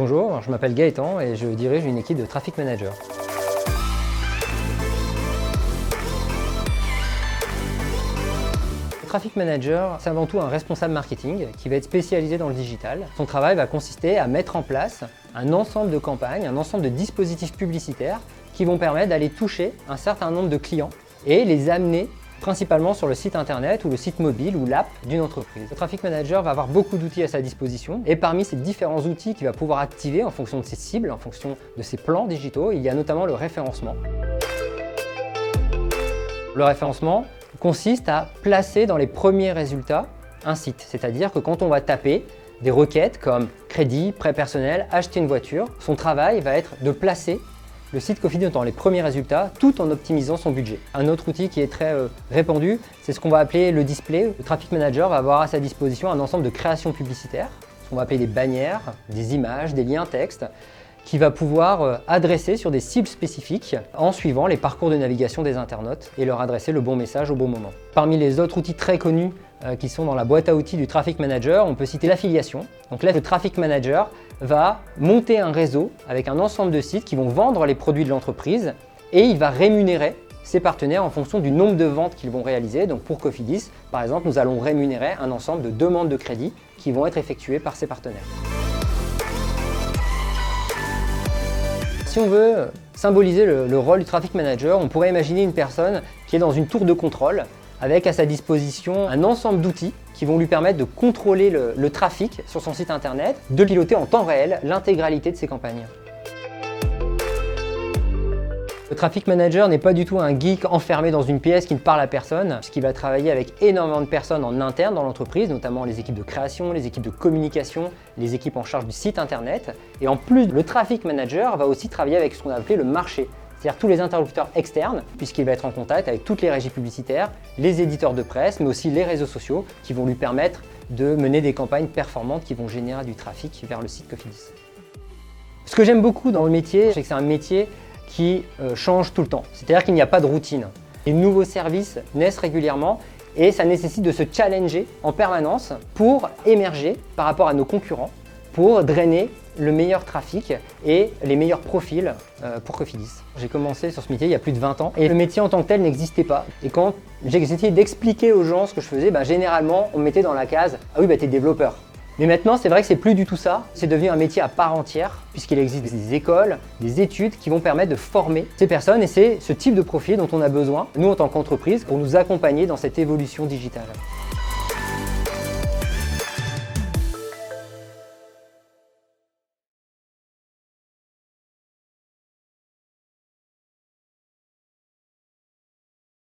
Bonjour, je m'appelle Gaëtan et je dirige une équipe de Traffic Manager. Le Traffic Manager, c'est avant tout un responsable marketing qui va être spécialisé dans le digital. Son travail va consister à mettre en place un ensemble de campagnes, un ensemble de dispositifs publicitaires qui vont permettre d'aller toucher un certain nombre de clients et les amener principalement sur le site internet ou le site mobile ou l'app d'une entreprise. Le Traffic Manager va avoir beaucoup d'outils à sa disposition et parmi ces différents outils qu'il va pouvoir activer en fonction de ses cibles, en fonction de ses plans digitaux, il y a notamment le référencement. Le référencement consiste à placer dans les premiers résultats un site, c'est-à-dire que quand on va taper des requêtes comme crédit, prêt personnel, acheter une voiture, son travail va être de placer le site Cofidis dans les premiers résultats tout en optimisant son budget. Un autre outil qui est très répandu, c'est ce qu'on va appeler le display. Le Traffic Manager va avoir à sa disposition un ensemble de créations publicitaires, ce qu'on va appeler des bannières, des images, des liens texte, qui va pouvoir adresser sur des cibles spécifiques en suivant les parcours de navigation des internautes et leur adresser le bon message au bon moment. Parmi les autres outils très connus qui sont dans la boîte à outils du Traffic Manager, on peut citer l'affiliation. Donc là, le Traffic Manager va monter un réseau avec un ensemble de sites qui vont vendre les produits de l'entreprise et il va rémunérer ses partenaires en fonction du nombre de ventes qu'ils vont réaliser. Donc pour Cofidis, par exemple, nous allons rémunérer un ensemble de demandes de crédit qui vont être effectuées par ses partenaires. Si on veut symboliser le rôle du Traffic Manager, on pourrait imaginer une personne qui est dans une tour de contrôle avec à sa disposition un ensemble d'outils qui vont lui permettre de contrôler le trafic sur son site internet, de piloter en temps réel l'intégralité de ses campagnes. Le Traffic Manager n'est pas du tout un geek enfermé dans une pièce qui ne parle à personne, puisqu'il va travailler avec énormément de personnes en interne dans l'entreprise, notamment les équipes de création, les équipes de communication, les équipes en charge du site internet. Et en plus, le Traffic Manager va aussi travailler avec ce qu'on a appelé le marché, c'est-à-dire tous les interlocuteurs externes, puisqu'il va être en contact avec toutes les régies publicitaires, les éditeurs de presse, mais aussi les réseaux sociaux qui vont lui permettre de mener des campagnes performantes qui vont générer du trafic vers le site Cofidis. Ce que j'aime beaucoup dans le métier, c'est que c'est un métier qui change tout le temps, c'est-à-dire qu'il n'y a pas de routine. Les nouveaux services naissent régulièrement et ça nécessite de se challenger en permanence pour émerger par rapport à nos concurrents, pour drainer le meilleur trafic et les meilleurs profils pour Cofidis. J'ai commencé sur ce métier il y a plus de 20 ans et le métier en tant que tel n'existait pas. Et quand j'ai essayé d'expliquer aux gens ce que je faisais, généralement on me mettait dans la case « Ah oui, t'es développeur ». Mais maintenant, c'est vrai que c'est plus du tout ça. C'est devenu un métier à part entière puisqu'il existe des écoles, des études qui vont permettre de former ces personnes et c'est ce type de profil dont on a besoin, nous en tant qu'entreprise, pour nous accompagner dans cette évolution digitale.